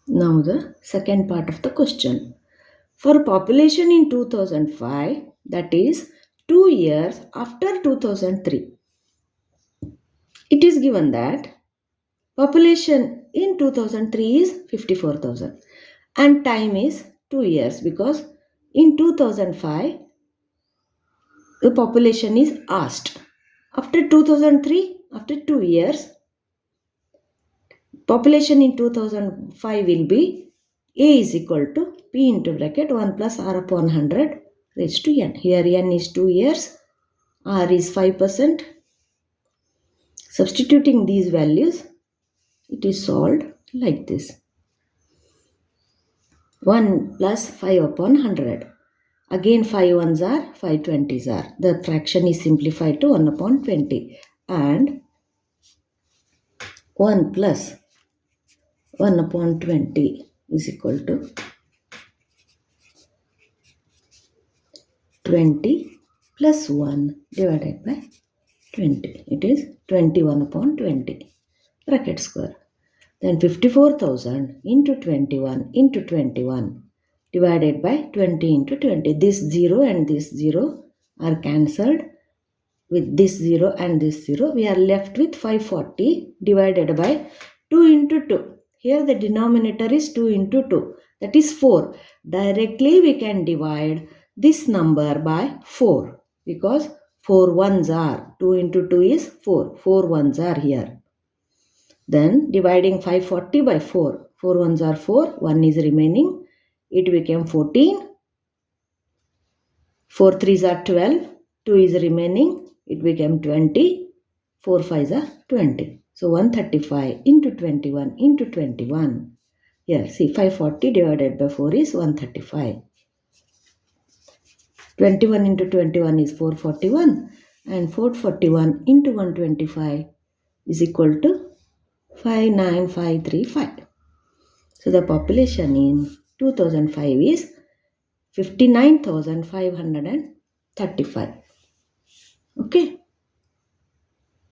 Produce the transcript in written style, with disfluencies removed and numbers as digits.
Now the second part of the question. For population in 2005, that is 2 years after 2003, it is given that population in 2003 is 54,000 and time is 2 years, because in 2005 the population is asked. After 2003, after 2 years, population in 2005 will be A is equal to P into bracket 1 plus R upon 100 raised to N. Here N is 2 years, R is 5%. Substituting these values, it is solved like this. 1 plus 5 upon 100. Again 5 ones are, 5 20s are. The fraction is simplified to 1 upon 20. And 1 plus 1 upon 20 is equal to 20 plus 1 divided by 20. It is 21 upon 20 bracket square. Then 54,000 into 21 into 21 divided by 20 into 20. This 0 and this 0 are cancelled. With this 0 and this 0, we are left with 540 divided by 2 into 2. Here the denominator is 2 into 2. That is 4. Directly we can divide this number by 4, because 4 ones are, 2 into 2 is 4. 4 ones are here. Then dividing 540 by 4. 4 ones are 4. 1 is remaining. It became 14. 4 threes are 12. 2 is remaining. It became 20. 4 fives are 20. So 135 into 21 into 21. Here see, 540 divided by 4 is 135. 21 into 21 is 441. And 441 into 125 is equal to 59535. So the population in 2005 is 59,535. Okay.